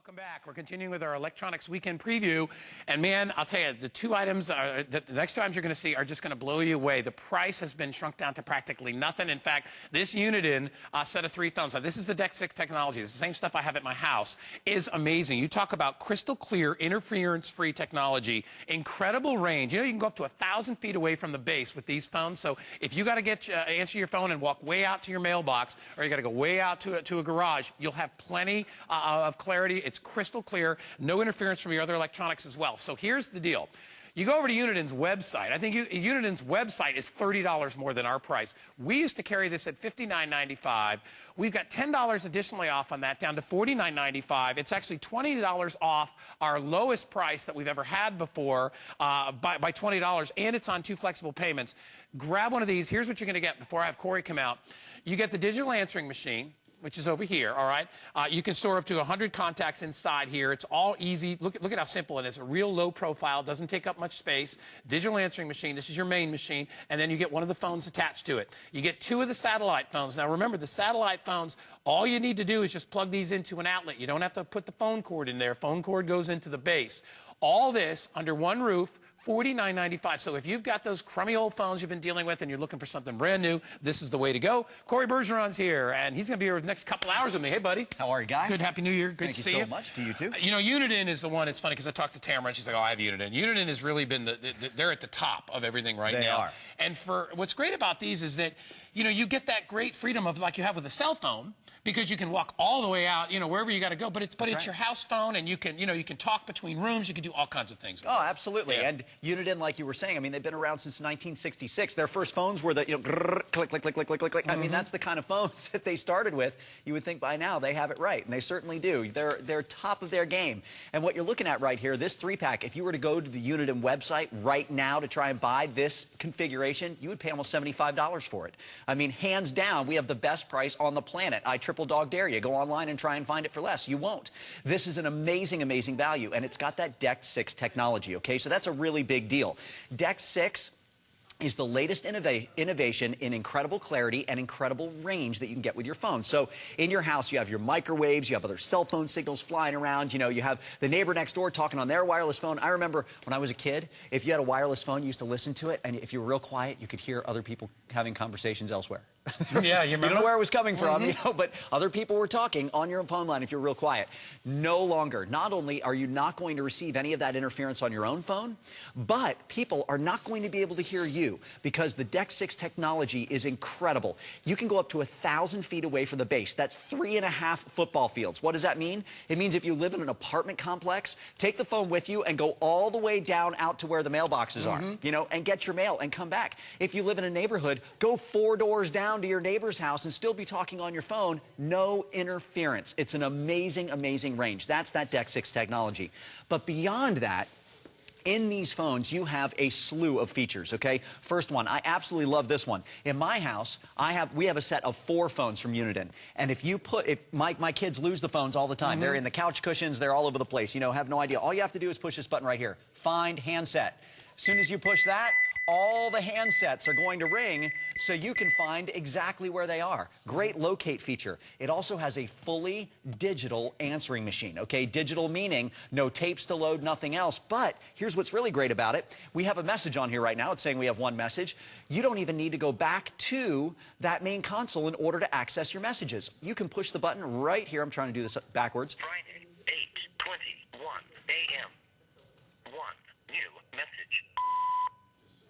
Welcome back. We're continuing with our electronics weekend preview. And man, I'll tell you, the two items, the next two items you're going to see are just going to blow you away. The price has been shrunk down to practically nothing. In fact, this Uniden set of 3 phones, now this is the DECT 6 technology. It's the same stuff I have at my house, is amazing. You talk about crystal clear, interference-free technology, incredible range. You know, you can go up to 1,000 feet away from the base with these phones. So if you got to answer your phone and walk way out to your mailbox, or you got to go way out to a garage, you'll have plenty of clarity. It's crystal clear, no interference from your other electronics as well. So here's the deal. You go over to Uniden's website. I think Uniden's website is $30 more than our price. We used to carry this at $59.95. We've got $10 additionally off on that, down to $49.95. It's actually $20 off our lowest price that we've ever had before by $20, and it's on 2 flexible payments. Grab one of these. Here's what you're going to get before I have Corey come out. You get the digital answering machine, which is over here, all right? You can store up to 100 contacts inside here. It's all easy. Look at how simple it is. A real low profile, doesn't take up much space. Digital answering machine, this is your main machine, and then you get one of the phones attached to it. You get 2 of the satellite phones. Now remember, the satellite phones, all you need to do is just plug these into an outlet. You don't have to put the phone cord in there. Phone cord goes into the base. All this under one roof, $49.95. So if you've got those crummy old phones you've been dealing with and you're looking for something brand new, this is the way to go. Corey Bergeron's here, and he's going to be here the next couple hours with me. Hey, buddy. How are you, Guy? Good. Happy New Year. Good to see you. Thank you so much. To you, too. You know, Uniden is the one. It's funny because I talked to Tamara, and she's like, oh, I have Uniden. Uniden has really been they're at the top of everything right now. They are. And for what's great about these is that, you know, you get that great freedom of like you have with a cell phone, because you can walk all the way out, you know, wherever you got to go. But it's right. Your house phone, and you can talk between rooms. You can do all kinds of things. Oh, absolutely. Yeah. And Uniden, like you were saying, I mean, they've been around since 1966. Their first phones were the, you know, grrr, click, click, click, click, click, click, click. I mean, that's the kind of phones that they started with. You would think by now they have it right, and they certainly do. They're top of their game. And what you're looking at right here, this 3-pack, if you were to go to the Uniden website right now to try and buy this configuration, you would pay almost $75 for it. I mean, hands down, we have the best price on the planet. I triple dog dare you. Go online and try and find it for less. You won't. This is an amazing, amazing value, and it's got that DECT 6 technology, okay? So that's a really big deal. DECT 6 is the latest innovation in incredible clarity and incredible range that you can get with your phone. So in your house, you have your microwaves, you have other cell phone signals flying around, you know, you have the neighbor next door talking on their wireless phone. I remember when I was a kid, if you had a wireless phone, you used to listen to it, and if you were real quiet, you could hear other people having conversations elsewhere. Yeah, you remember? You don't know where it was coming from, you know, but other people were talking on your phone line if you're real quiet. No longer. Not only are you not going to receive any of that interference on your own phone, but people are not going to be able to hear you because the DECT 6 technology is incredible. You can go up to 1,000 feet away from the base. That's 3.5 football fields. What does that mean? It means if you live in an apartment complex, take the phone with you and go all the way down out to where the mailboxes are, you know, and get your mail and come back. If you live in a neighborhood, go 4 doors down to your neighbor's house and still be talking on your phone. No interference. It's an amazing, amazing range. That's that DECT 6 technology. But beyond that, in these phones, you have a slew of features, okay? First one, I absolutely love this one. In my house, we have a set of 4 phones from Uniden. And if my kids lose the phones all the time. They're in the couch cushions, they're all over the place, you know, have no idea. All you have to do is push this button right here. Find handset. As soon as you push that, all the handsets are going to ring so you can find exactly where they are. Great locate feature. It also has a fully digital answering machine, okay? Digital meaning no tapes to load, nothing else. But here's what's really great about it. We have a message on here right now. It's saying we have one message. You don't even need to go back to that main console in order to access your messages. You can push the button right here. I'm trying to do this backwards. Friday, 8:21 a.m. One new message.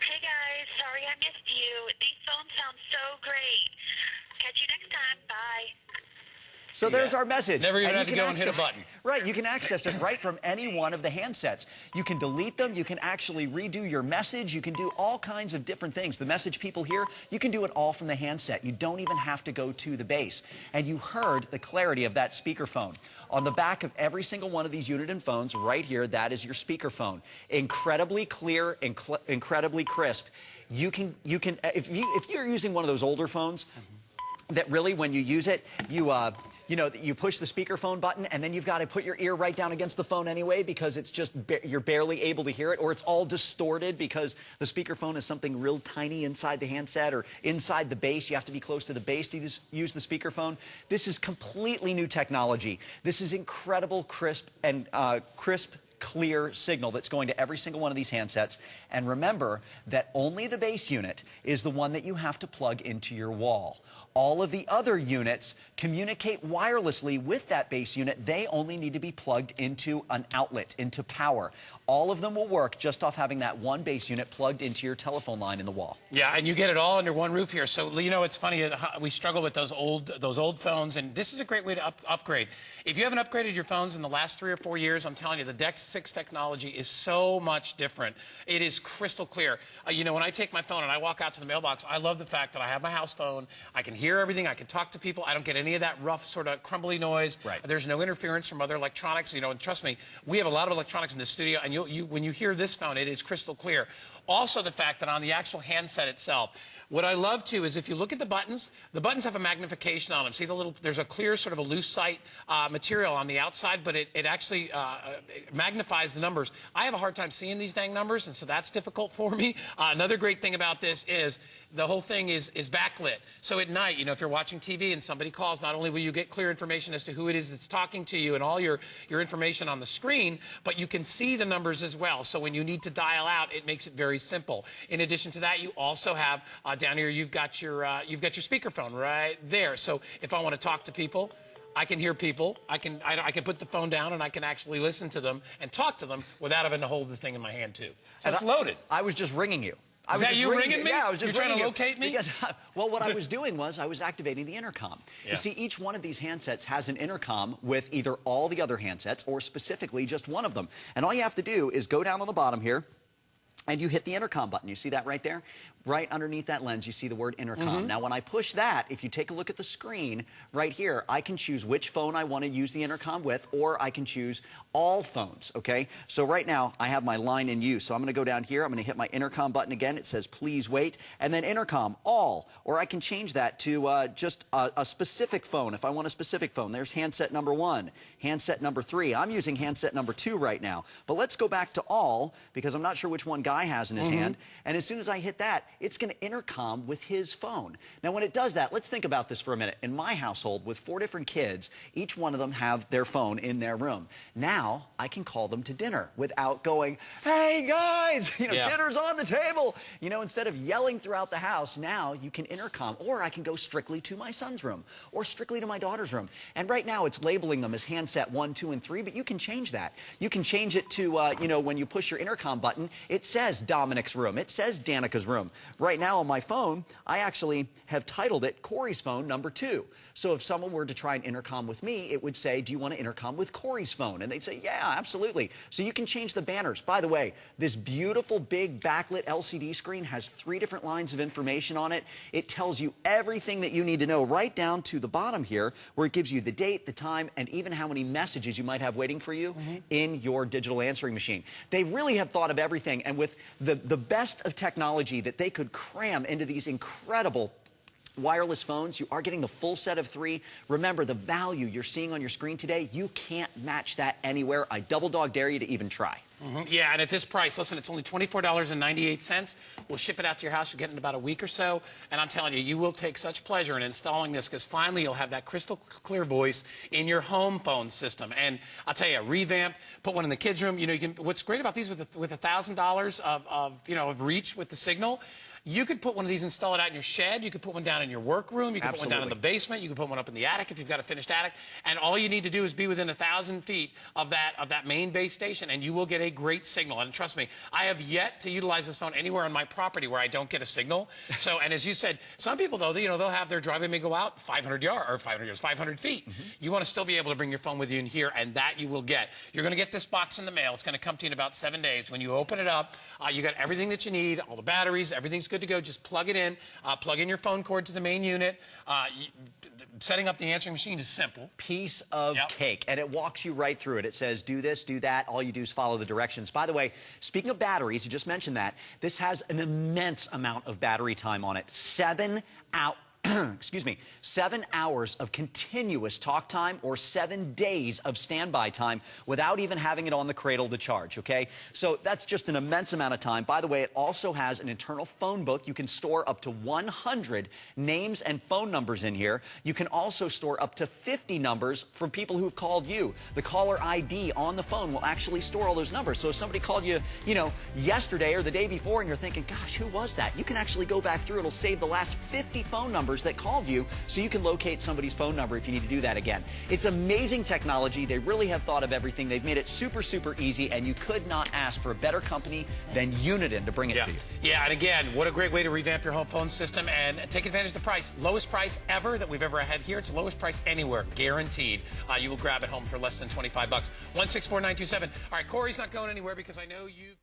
Hey guys, sorry I missed you. These phones sound so great. Catch you next time. Bye. So there's our message. Never even had to go and hit a button. Right, you can access it right from any one of the handsets. You can delete them, you can actually redo your message, you can do all kinds of different things. The message people hear, you can do it all from the handset. You don't even have to go to the base. And you heard the clarity of that speakerphone. On the back of every single one of these Uniden phones, right here, that is your speakerphone. Incredibly clear, incredibly crisp. If you're using one of those older phones, that really, when you use it, you know, you push the speakerphone button, and then you've got to put your ear right down against the phone anyway, because it's just you're barely able to hear it, or it's all distorted because the speakerphone is something real tiny inside the handset or inside the base. You have to be close to the base to use the speakerphone. This is completely new technology. This is incredible, crisp, clear signal that's going to every single one of these handsets. And remember that only the base unit is the one that you have to plug into your wall. All of the other units communicate wirelessly with that base unit. They only need to be plugged into an outlet, into power. All of them will work just off having that one base unit plugged into your telephone line in the wall. Yeah, and you get it all under one roof here. So, you know, it's funny, we struggle with those old phones, and this is a great way to upgrade. If you haven't upgraded your phones in the last 3 or 4 years, I'm telling you, the DECT 6 technology is so much different. It is crystal clear. You know, when I take my phone and I walk out to the mailbox, I love the fact that I have my house phone. I can hear everything. I can talk to people. I don't get any of that rough, sort of crumbly noise. Right. There's no interference from other electronics. You know, and trust me, we have a lot of electronics in the studio, and when you hear this phone, it is crystal clear. Also, the fact that on the actual handset itself, what I love, too, is if you look at the buttons have a magnification on them. See the little, there's a clear sort of a lucite material on the outside, but it actually magnifies the numbers. I have a hard time seeing these dang numbers, and so that's difficult for me. Another great thing about this is the whole thing is backlit. So at night, you know, if you're watching TV and somebody calls, not only will you get clear information as to who it is that's talking to you and all your information on the screen, but you can see the numbers as well. So when you need to dial out, it makes it very simple. In addition to that, you also have down here, you've got your speakerphone right there. So if I want to talk to people, I can hear people. I can put the phone down and I can actually listen to them and talk to them without having to hold the thing in my hand too. So it's loaded. I was just ringing you. Is that you ringing me? Yeah, I was just You're trying to ringing locate me? Because, well, what I was doing was I was activating the intercom. Yeah. You see, each one of these handsets has an intercom with either all the other handsets or specifically just one of them. And all you have to do is go down on the bottom here, and you hit the intercom button. You see that right there? Right underneath that lens, you see the word intercom. Now, when I push that, if you take a look at the screen right here, I can choose which phone I want to use the intercom with, or I can choose all phones, okay? So right now, I have my line in use. So I'm going to go down here. I'm going to hit my intercom button again. It says, please wait. And then intercom, all. Or I can change that to just a specific phone. If I want a specific phone, there's handset number 1, handset number 3. I'm using handset number 2 right now. But let's go back to all, because I'm not sure which one Guy has in his hand. And as soon as I hit that, it's going to intercom with his phone. Now, when it does that, let's think about this for a minute. In my household, with 4 different kids, each one of them have their phone in their room. Now, I can call them to dinner without going, hey, guys, you know, dinner's on the table. You know, instead of yelling throughout the house, now you can intercom. Or I can go strictly to my son's room or strictly to my daughter's room. And right now, it's labeling them as handset 1, 2, and 3, but you can change that. You can change it to, you know, when you push your intercom button, it says Dominic's room. It says Danica's room. Right now on my phone, I actually have titled it Corey's phone number 2. So if someone were to try and intercom with me, it would say, do you want to intercom with Corey's phone? And they'd say, yeah, absolutely. So you can change the banners. By the way, this beautiful big backlit LCD screen has 3 different lines of information on it. It tells you everything that you need to know right down to the bottom here, where it gives you the date, the time, and even how many messages you might have waiting for you in your digital answering machine. They really have thought of everything, and with the best of technology that they could cram into these incredible wireless phones, you are getting the full set of 3. Remember, the value you're seeing on your screen today, you can't match that anywhere. I double dog dare you to even try. Yeah, and at this price, listen, it's only $24.98. We'll ship it out to your house. You'll get it in about a week or so. And I'm telling you, you will take such pleasure in installing this, because finally you'll have that crystal clear voice in your home phone system. And I'll tell you, revamp, put one in the kids' room. You know, what's great about these with $1,000 of reach with the signal, you could put one of these, install it out in your shed. You could put one down in your workroom. You could put one down in the basement. You could put one up in the attic if you've got a finished attic. And all you need to do is be within 1,000 feet of that main base station, and you will get a great signal. And trust me, I have yet to utilize this phone anywhere on my property where I don't get a signal. So, and as you said, some people though, you know, they'll have their driveway may go out 500 feet. You want to still be able to bring your phone with you in here, and that you will get. You're going to get this box in the mail. It's going to come to you in about 7 days. When you open it up, you got everything that you need, all the batteries, everything's good to go. Just plug it in, plug in your phone cord to the main unit. Setting up the answering machine is simple. Piece of cake, and it walks you right through it. It says, do this, do that. All you do is follow the directions. By the way, speaking of batteries, you just mentioned that. This has an immense amount of battery time on it. 7 excuse me, 7 hours of continuous talk time or 7 days of standby time without even having it on the cradle to charge, okay? So that's just an immense amount of time. By the way, it also has an internal phone book. You can store up to 100 names and phone numbers in here. You can also store up to 50 numbers from people who've called you. The caller ID on the phone will actually store all those numbers. So if somebody called you, you know, yesterday or the day before and you're thinking, gosh, who was that? You can actually go back through. It'll save the last 50 phone numbers that called you, so you can locate somebody's phone number if you need to do that again. It's amazing technology. They really have thought of everything. They've made it super, super easy, and you could not ask for a better company than Uniden to bring it to you. Yeah, and again, what a great way to revamp your home phone system and take advantage of the price. Lowest price ever that we've ever had here. It's the lowest price anywhere, guaranteed. You will grab it home for less than $25. 164-927. All right, Corey's not going anywhere because I know you've got...